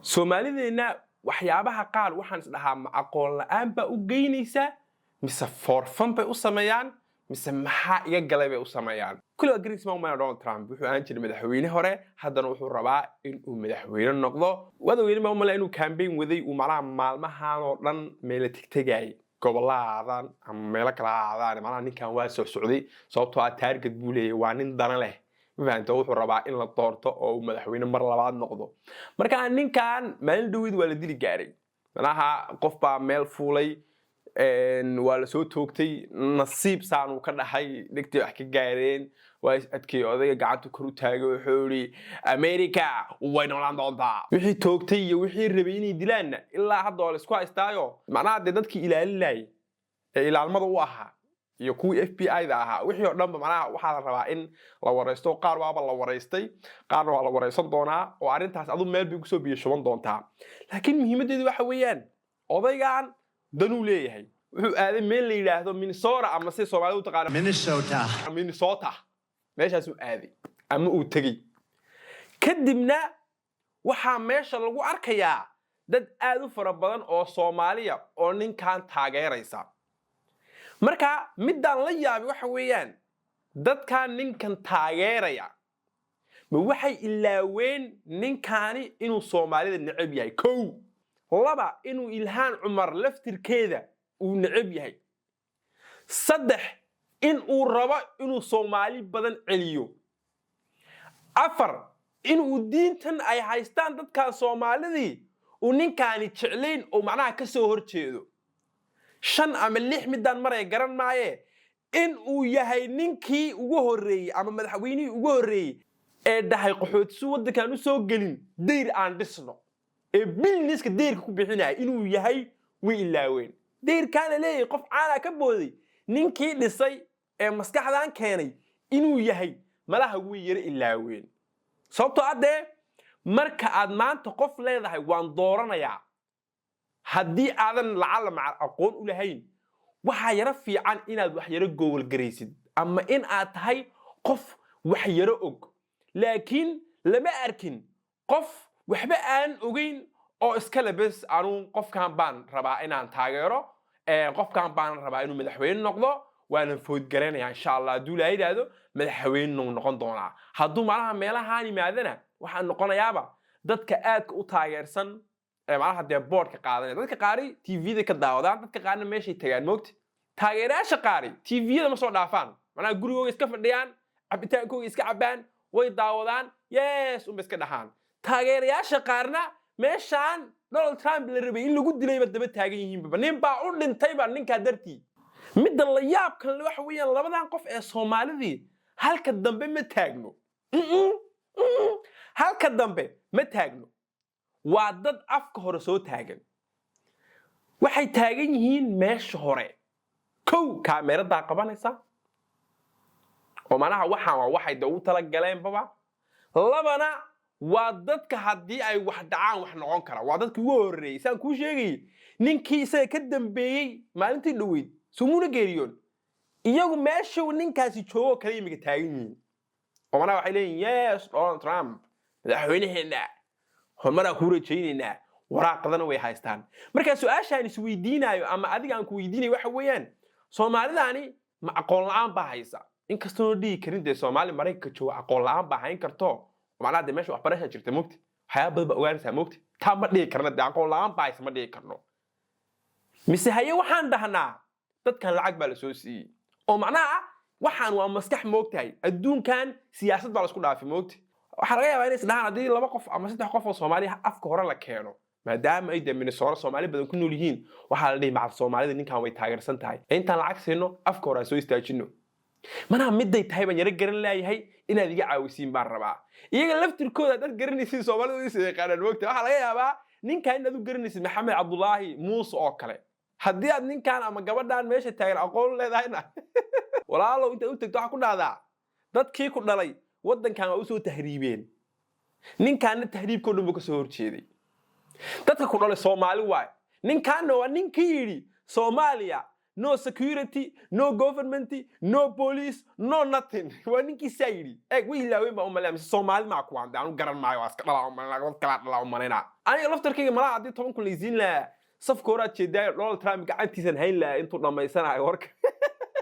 Soomaalideenna waxyaabaha qaar waxaan is dhahaa ma aqoon la'aan baa u geynaysa mise foorfan bay u sameeyaan mise maxaa iga galay bay u sameeyaan kulli agrees ma umana Donald Trump wuxuu aan jiray madaxweyne hore haddana wuxuu rabaa in uu madaxweyne noqdo wadaweyne ma umala inuu campaign waday uu malaha maalmahan oo dhan meel tegay gobolladaan ama meel kala aadaan malaha ninkan waa soo socday sababtoo ah target buu leeyahay waa nin dana leh maanta wuxuu rabaa in la doorto oo madaxweyne mar labaad noqdo marka ninkan meel dhawid waa la dili gaaray malaha qof baa meel fuulay waa la soo toogtay nasiib saan uu ka dhaxay dhigtay wax ka gaareen waa adkay odayga gacanta kor u taagay wuxuu yiri America way noolaan doontaa wixii toogtay iyo wixii rabay inay dilaan ilaa hadda la isku haystaayo macnaha dadkii ilaalinay ee ilaalmada u ahaa iyo kuwii FBI-da ahaa wixii oo dhanba macnaha waxa la rabaa in la wareysto qaar waaba la wareystay qaar waa la wareysan doonaa oo arintaas adu meel bay ku soo biyo shuban doontaa laakiin muhiimadeedu waxa weeyaan odaygan danuu leeyahay wuxuu aaday meel la yiraahdo Minnesota ama si Soomaalidu u taqaan Minnesota meeshaas uu aaday ama uu tagay kadibna waxa meesha lagu arkayaa dad aad u fara badan oo Soomaaliya oo ninkan taageeraysa marka midaan la yaabay waxa weeyaan dadkan ninkan taageeraya ma waxay ilaaween ninkani inuu Soomaalida neceb yahay kow laba inuu Ilhaan Cumar laftirkeeda uu neceb yahay saddex in uu rabo inuu Soomaali badan celiyo afar inuu diintan ay haystaan dadka Soomaalidii uu ninkani jecleyn oo macnaha ka soo horjeedo shan ama lix midaan maray garan maaye in uu yahay ninkii ugu horeeyay ama madaxweynihii ugu horeeyay ee dhahay qaxootisu wadankan u soo gelin deer aan dhisno ee businesska deerka ku bixinay inuu yahay way ilaaween deerkaan leeyahay qof caana ka booday ninkii dhisay ee maskaxdaan keenay inuu yahay malaha way yar ilaaween sababtoo ah marka aad maanta qof leedahay waan dooranayaa haddii aadan lacala macal aqoon u lahayn waxa yara fiican inaad wax yara gobol gareysid ama in aad tahay qof wax yara og laakiin lama arkin qof waxba aan ogeyn oo iska labas aanu qofkan baan rabaa inaan taageero qofkan baan rabaa inuu madaxweyne noqdo waana food garanaya insha Allah haduu la yiraahdo madaxweyne noqon doona hadduu malaha meelahaan yimaadana waxaan noqonayaaba dadka aadka u taageersan malaha dee boardka qaadanaya dadka qaari TV-da ka daawadaan dadka qaarna meeshay tagaan moogta taageerayaasha qaari TV-da ma soo dhaafaan macnaha gurigooda iska fadhiyaan cabitaankooda iska cabaan way daawadaan yes iska dhaxaan taageerayaasha qaarna meeshaan Donald Trump la rabay in lagu dilay daba taagan yihiin nin baa u dhintay baa ninka dartii midda la yaab kan waxa weeyaan labadan qof ee Soomaalidii halka dambe ma taagno halka dambe ma taagno waa dad afka hore soo taagan waxay taagan yihiin meesha hore kow kaamirada qabanaysa oo manaha waxay ugu tala galeen baba labana waa dadka haddii ay wax dhacaan wax noqon kara waa dadkii ugu horeeyay saan ku sheegay ninkii isaga ka dambeeyay maalintii dhaweyd sumuna geeriyoon iyagu meesha ninkaasi joogo kale imiga taagan yihiin oo manaha waxay leeyihiin yes Donald Trump madaxweynaheena hormara ku rajaynayna waraaqadana way haystaan marka su'aashaan is weydiinayo ama adiga aan ku weydiinayo waxa weeyaan Soomaalidaani ma aqoon la'aan baa haysa in kastoo dhigi karin de Soomaali Mareykanka jooga aqoon la'aan baa hayn karto macnaha de meesha waxbarasho jirta moogti waxyaabo badan ogaanaysa moogti taa ma dhigi karna de aqoon la'aan baa haysa ma dhigi karno mise haye waxaan dhahnaa dadkan lacag baa la soo siiyay oo macnaha waxaan waa maskax moogtahay adduunkan siyaasad baa la isku dhaafay moogti waxa laga yaabaa inay isdhahaan haddii laba qof ama saddex qof oo Soomaali afka hore la keeno maadaama ay Minnesota Soomaali badan ku nool yihiin waxa la dhihi macal Soomaalida ninkan way taageersan tahay intaan lacag siino afka hore soo istaajino mana miday tahay ban yara garan leeyahay inaad iga caawisiin baan rabaa iyaga laftirkooda dad garanaysiin Soomaalidu is yaqaanaan waqti waxa laga yaabaa ninkan inaad u garanaysid Maxamed Cabdullaahi Muuse oo kale haddii aad ninkan ama gabadhan meesha taagan aqoon leedahayna walaalo inta u tagto waxa ku dhaadaa dadkii ku dhalay wadankan waa u soo tahriibeen ninkan tahriibkooda buu ka soo horjeeday dadka ku dhalay Soomaali waay ninkan waa ninkii yiri Soomaaliya no security no government no police no nothing waa ninkii saa yidhi eeg way ilaaween baa u malaya mise soomaali maa kuwaan dee anu garan maayo waa iska dhalaa umalina dad kalaa dhalaa umalina aniga laftarkayga malaa haddii 10 kun laysiin lahaa safka horaad jeedaayo Donald Trump gacantiisan hayn lahaa intuu dhammaysanayo warka